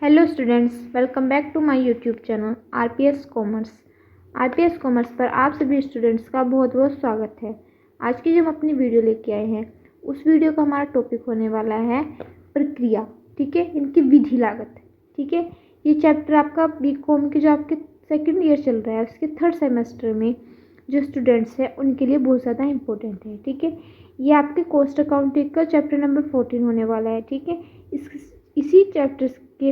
Hello students, welcome back to my YouTube channel RPS commerce. RPS commerce पर आप सभी students का बहुत बहुत स्वागत है। आज की जो हम अपनी वीडियो लेके आए हैं, उस वीडियो का हमारा टॉपिक होने वाला है प्रक्रिया। ठीक है, इनकी विधि लागत। ठीक है, ये चैप्टर आपका बीकॉम के जो आपके सेकेंड ईयर चल रहा है, उसके थर्ड सेमेस्टर में जो स्टूडेंट्स हैं उनके लिए बहुत ज़्यादा इंपॉर्टेंट है। ठीक है, ये आपके कॉस्ट अकाउंटिंग का चैप्टर नंबर 14 होने वाला है। ठीक है, इसी चैप्टर्स के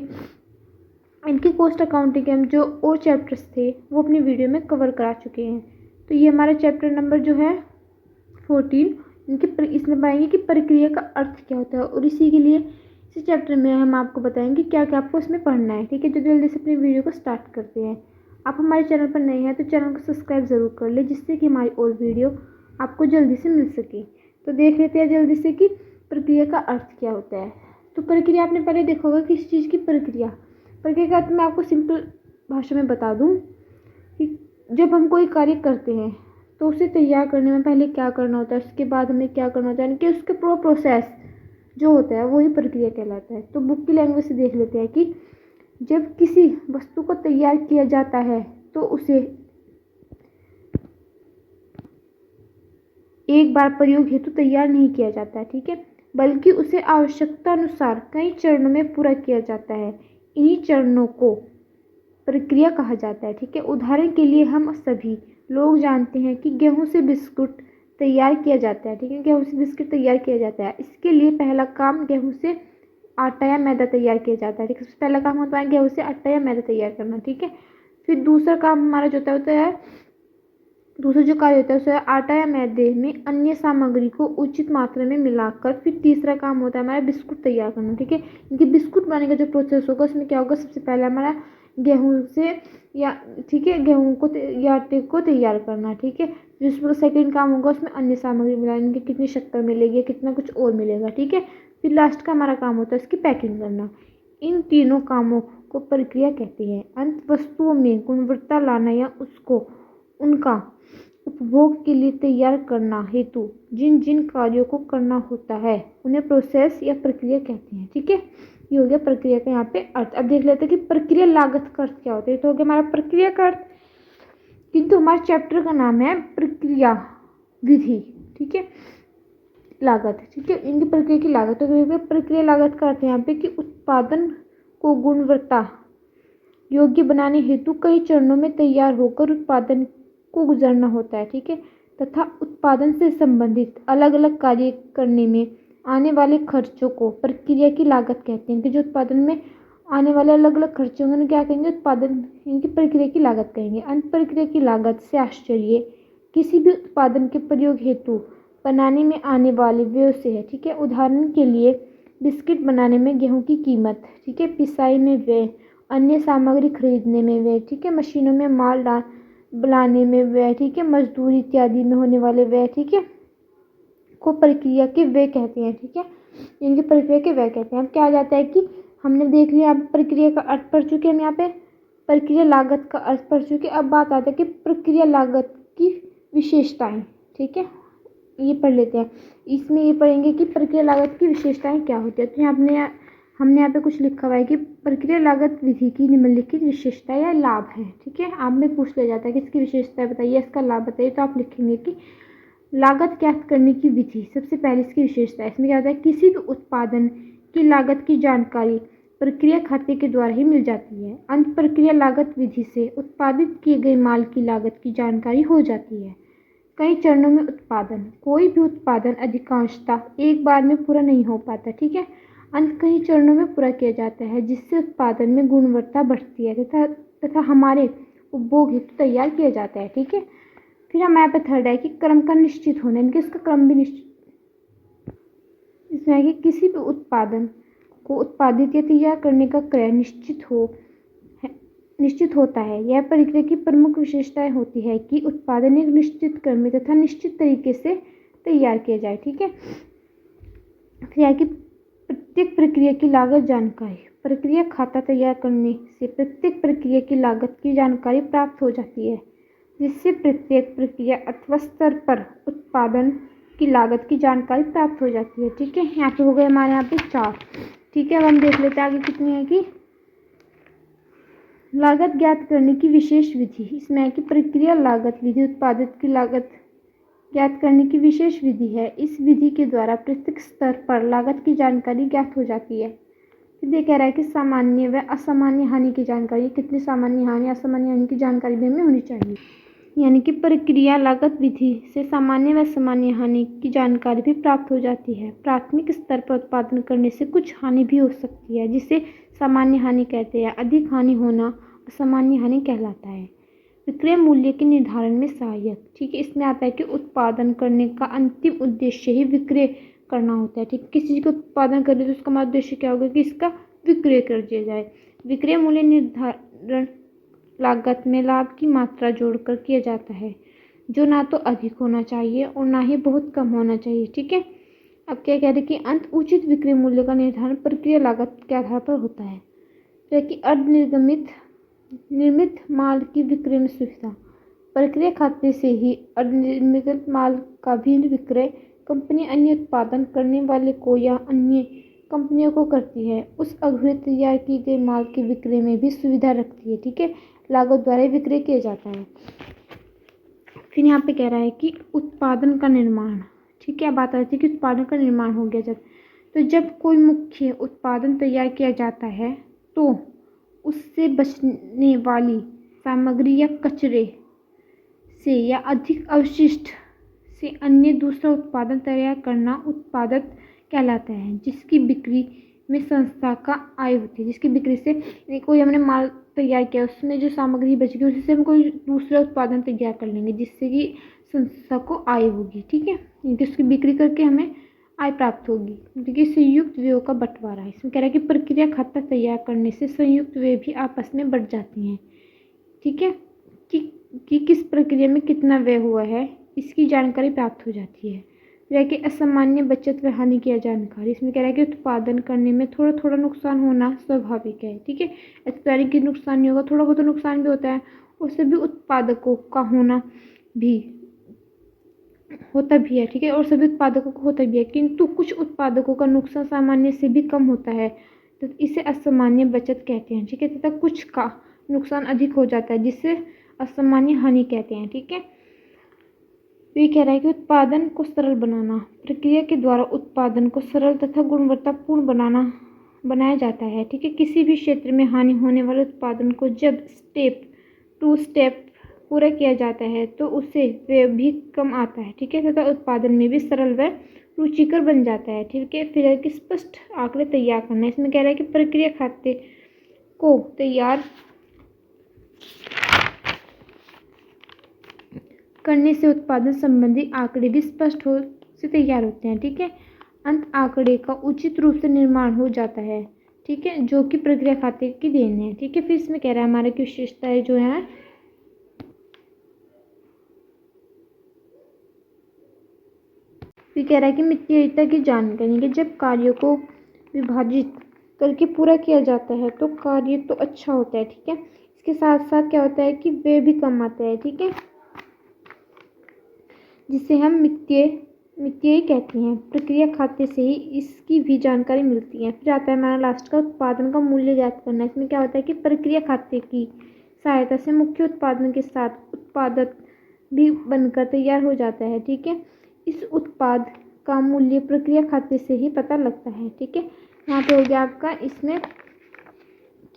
इनके कॉस्ट अकाउंटिंग के हम जो और चैप्टर्स थे वो अपनी वीडियो में कवर करा चुके हैं। तो ये हमारा चैप्टर नंबर जो है 14, इसमें पाएंगे कि प्रक्रिया का अर्थ क्या होता है, और इसी के लिए इसी चैप्टर में हम आपको बताएंगे क्या क्या आपको इसमें पढ़ना है। ठीक है, तो जल्दी से अपनी वीडियो को स्टार्ट करते हैं। आप हमारे चैनल पर नए हैं तो चैनल को सब्सक्राइब ज़रूर कर ले, जिससे कि हमारी और वीडियो आपको जल्दी से मिल सके। तो देख लेते हैं जल्दी से कि प्रक्रिया का अर्थ क्या होता है। तो प्रक्रिया आपने पहले देखा होगा किस चीज़ की प्रक्रिया का अर्थ मैं आपको सिंपल भाषा में बता दूं कि जब हम कोई कार्य करते हैं तो उसे तैयार करने में पहले क्या करना होता है, उसके बाद हमें क्या करना होता है, यानी कि उसके पूरा प्रोसेस जो होता है वही प्रक्रिया कहलाता है। तो बुक की लैंग्वेज से देख लेते हैं कि जब किसी वस्तु को तैयार किया जाता है तो उसे एक बार प्रयोग हेतु तैयार नहीं किया जाता है। ठीक है, बल्कि उसे आवश्यकता अनुसार कई चरणों में पूरा किया जाता है। इन्हीं चरणों को प्रक्रिया कहा जाता है। ठीक है, उदाहरण के लिए हम सभी लोग जानते हैं कि गेहूं से बिस्कुट तैयार किया जाता है। ठीक है, गेहूं से बिस्कुट तैयार किया जाता है। इसके लिए पहला काम गेहूं से आटा या मैदा तैयार किया जाता है। ठीक है, सबसे पहला काम होता है गेहूं से आटा या मैदा तैयार करना। ठीक है, फिर दूसरा काम हमारा जो होता है दूसरा जो कार्य होता है उसे आटा या मैदे में अन्य सामग्री को उचित मात्रा में मिलाकर, फिर तीसरा काम होता है हमारा बिस्कुट तैयार करना। ठीक है, इनके बिस्कुट बनाने का जो प्रोसेस होगा उसमें क्या होगा, सबसे पहले हमारा गेहूं से या ठीक है गेहूं को या आटे को तैयार करना। ठीक है, फिर उसमें सेकेंड काम होगा उसमें अन्य सामग्री मिलाने की, कितनी शक्कर मिलेगी, कितना कुछ और मिलेगा। ठीक है, फिर लास्ट का हमारा काम होता है इसकी पैकिंग करना। इन तीनों कामों को प्रक्रिया कहती है। अंत वस्तुओं में गुणवत्ता लाना या उसको उनका उपभोग के लिए तैयार करना हेतु जिन जिन कार्यों को करना होता है उन्हें प्रोसेस या प्रक्रिया कहते हैं। ठीक है, ये हो गया प्रक्रिया का यहाँ पे अर्थ। अब देख लेते हैं कि प्रक्रिया लागत का अर्थ क्या होता है। तो हो गया हमारा प्रक्रिया का अर्थ, किंतु हमारे चैप्टर का नाम है प्रक्रिया विधि। ठीक है, लागत। ठीक है, इनकी प्रक्रिया की लागत। तो प्रक्रिया लागत का अर्थ यहाँ पे कि उत्पादन को गुणवत्ता योग्य बनाने हेतु कई चरणों में तैयार होकर उत्पादन को गुजरना होता है। ठीक है, तथा उत्पादन से संबंधित अलग अलग कार्य करने में आने वाले खर्चों को प्रक्रिया की लागत कहते हैं। कि जो उत्पादन में आने वाले अलग अलग खर्चे होंगे क्या कहेंगे, उत्पादन इनकी प्रक्रिया की लागत कहेंगे। अंत प्रक्रिया की लागत से आश्चर्य किसी भी उत्पादन के प्रयोग हेतु बनाने में आने वाले व्यय से है। ठीक है, उदाहरण के लिए बिस्किट बनाने में गेहूं की कीमत, ठीक है, पिसाई में व्यय, अन्य सामग्री खरीदने में व्यय, ठीक है, मशीनों में माल लाने में व्यय, ठीक है, मजदूरी इत्यादि में होने वाले व्यय, ठीक है, को प्रक्रिया के व्यय कहते हैं। ठीक है, इनकी प्रक्रिया के व्यय कहते हैं। अब क्या आ जाता है कि हमने देख लिया, अब प्रक्रिया का अर्थ पढ़ चुके हम, यहाँ पे प्रक्रिया लागत का अर्थ पढ़ चुके। अब बात आता है कि प्रक्रिया लागत की विशेषताएं। ठीक है, ये पढ़ लेते हैं। इसमें ये पढ़ेंगे कि प्रक्रिया लागत की विशेषताएं क्या होती है। तो हमने यहाँ पे कुछ लिखा हुआ है कि प्रक्रिया लागत विधि की निम्नलिखित विशेषता या लाभ है। ठीक है, आप में पूछ लिया जाता है कि इसकी विशेषताएं बताइए, इसका लाभ बताइए, तो आप लिखेंगे कि लागत ज्ञात करने की विधि। सबसे पहले इसकी विशेषता, इसमें क्या होता है, किसी भी उत्पादन की लागत की जानकारी प्रक्रिया खाते के द्वारा ही मिल जाती है। अंत प्रक्रिया लागत विधि से उत्पादित किए गए माल की लागत की जानकारी हो जाती है। कई चरणों में उत्पादन, कोई भी उत्पादन अधिकांशतः एक बार में पूरा नहीं हो पाता। ठीक है, अंत कई चरणों में पूरा किया जाता है, जिससे उत्पादन में गुणवत्ता बढ़ती है तथा हमारे उपभोग हेतु तैयार किया जाता है। ठीक है, फिर हमारे पे थर्ड है कि क्रम का निश्चित होना, इनके इसका क्रम भी निश्चित। इसमें है कि किसी भी उत्पादन को उत्पादित या तैयार करने का क्रम निश्चित होता है। यह प्रक्रिया की प्रमुख विशेषताएं होती है कि उत्पादन एक निश्चित क्रम में तथा निश्चित तरीके से तैयार किया जाए। ठीक है, फिर है कि प्रत्येक प्रक्रिया की लागत जानकारी, प्रक्रिया खाता तैयार करने से प्रत्येक प्रक्रिया की लागत की जानकारी प्राप्त हो जाती है, जिससे प्रत्येक प्रक्रिया अथवा स्तर पर उत्पादन की लागत की जानकारी प्राप्त हो जाती है। ठीक है, यहाँ पे हो गए हमारे यहाँ पे 4। ठीक है, अब हम देख लेते हैं आगे कितनी है कि लागत ज्ञात करने की विशेष विधि, इसमें है कि प्रक्रिया लागत विधि उत्पादित की लागत ज्ञात करने की विशेष विधि है। इस विधि के द्वारा प्रत्येक स्तर पर लागत की जानकारी ज्ञात हो जाती है। फिर ये कह रहा है कि सामान्य व असामान्य हानि की जानकारी, कितनी सामान्य हानि असामान्य हानि की जानकारी भी हमें होनी चाहिए। यानी कि प्रक्रिया लागत विधि से सामान्य व असामान्य हानि की जानकारी भी प्राप्त हो जाती है। प्राथमिक स्तर पर उत्पादन करने से कुछ हानि भी हो सकती है, जिसे सामान्य हानि कहते हैं। अधिक हानि होना असामान्य हानि कहलाता है। विक्रय मूल्य के निर्धारण में सहायक, ठीक है, इसमें आता है कि उत्पादन करने का अंतिम उद्देश्य ही विक्रय करना होता है। ठीक, किसी चीज का उत्पादन कर रहे तो उसका हमारा उद्देश्य क्या होगा कि इसका विक्रय कर दिया जाए। विक्रय मूल्य निर्धारण लागत में लाभ की मात्रा जोड़कर किया जाता है, जो ना तो अधिक होना चाहिए और ना ही बहुत कम होना चाहिए। ठीक है, अब क्या कह रहे हैं कि अंत उचित विक्रय मूल्य का निर्धारण प्रक्रिया लागत के आधार पर होता है। तो कि निर्मित माल की विक्रय में सुविधा, प्रक्रिया खाते से ही अर्धनिर्मित माल का भी विक्रय कंपनी अन्य उत्पादन करने वाले को या अन्य कंपनियों को करती है। उस अघुरे तैयार की गई माल के विक्रय में भी सुविधा रखती है। ठीक है, लागत द्वारा विक्रय किया जाता है। फिर यहाँ पे कह रहा है कि उत्पादन का निर्माण, ठीक है, बात आती है कि उत्पादन का निर्माण हो गया जब कोई मुख्य उत्पादन तैयार किया जाता है तो उससे बचने वाली सामग्री या कचरे से या अधिक अवशिष्ट से अन्य दूसरा उत्पादन तैयार करना उत्पादक कहलाता है, जिसकी बिक्री में संस्था का आय होती है। जिसकी बिक्री से कोई हमने माल तैयार किया, उसमें जो सामग्री बच गई उसी से हम कोई दूसरा उत्पादन तैयार कर लेंगे, जिससे कि संस्था को आय होगी। ठीक है, जिसकी बिक्री करके हमें आय प्राप्त होगी। देखिए, संयुक्त व्ययों का बंटवारा, इसमें कह रहा है कि प्रक्रिया खाता तैयार करने से संयुक्त व्यय भी आपस में बढ़ जाती हैं। ठीक है, कि किस प्रक्रिया में कितना व्यय हुआ है इसकी जानकारी प्राप्त हो जाती है। फिर कि असामान्य बचत व हानि की जानकारी, इसमें कह रहा है कि उत्पादन करने में थोड़ा थोड़ा नुकसान होना स्वाभाविक है। ठीक है, ऐसा नहीं कि नुकसान नहीं होगा, थोड़ा बहुत नुकसान भी होता है, और सभी उत्पादकों का होना भी होता भी है। ठीक है, और सभी उत्पादकों को होता भी है, किंतु कुछ उत्पादकों का नुकसान सामान्य से भी कम होता है, तो इसे असामान्य बचत कहते हैं। ठीक है, तथा कुछ का नुकसान अधिक हो जाता है, जिसे असामान्य हानि कहते हैं। ठीक है, तो ये कह रहा है कि उत्पादन को सरल बनाना, प्रक्रिया के द्वारा उत्पादन को सरल तथा गुणवत्तापूर्ण बनाया जाता है। ठीक है, किसी भी क्षेत्र में हानि होने वाले उत्पादन को जब स्टेप टू स्टेप पूरा किया जाता है तो उसे व्यय भी कम आता है। ठीक है, तथा उत्पादन में भी सरल व रुचिकर बन जाता है। ठीक है, फिर एक स्पष्ट आंकड़े तैयार करना, इसमें कह रहा है कि प्रक्रिया खाते को तैयार करने से उत्पादन संबंधी आंकड़े भी स्पष्ट हो से तैयार होते हैं। ठीक है, अंत आंकड़े का उचित रूप से निर्माण हो जाता है। ठीक है, जो कि प्रक्रिया खाते की देन है। ठीक है, फिर इसमें कह रहा है हमारे की विशेषताएं जो है, फिर कह रहा है कि मितव्ययिता की जानकारी, कि जब कार्यों को विभाजित करके पूरा किया जाता है तो कार्य तो अच्छा होता है। ठीक है, इसके साथ साथ क्या होता है कि व्यय भी कम आता है। ठीक है, जिसे हम मितव्ययी कहते हैं। प्रक्रिया खाते से ही इसकी भी जानकारी मिलती है। फिर आता है हमारा लास्ट का उत्पादन का मूल्य ज्ञात करना। इसमें क्या होता है कि प्रक्रिया खाते की सहायता से मुख्य उत्पादन के साथ उत्पादक भी बनकर तैयार हो जाता है। ठीक है, इस उत्पाद का मूल्य प्रक्रिया खाते से ही पता लगता है। ठीक है, यहाँ पे हो गया आपका इसमें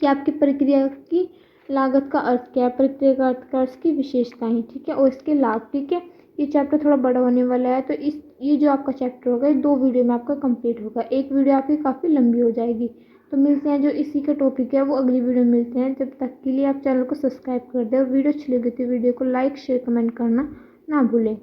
कि आपकी प्रक्रिया की लागत का अर्थ क्या है, प्रक्रिया का अर्थ का इसकी विशेषताएं। ठीक है, और इसके लाभ। ठीक है, ये चैप्टर थोड़ा बड़ा होने वाला है, तो ये जो आपका चैप्टर होगा ये 2 वीडियो में आपका कंप्लीट होगा। एक वीडियो आपकी काफ़ी लंबी हो जाएगी। तो मिलते हैं, जो इसी का टॉपिक है वो अगली वीडियो में मिलते हैं। जब तक के लिए आप चैनल को सब्सक्राइब कर दें और वीडियो अच्छी लगी तो वीडियो को लाइक शेयर कमेंट करना ना भूलें।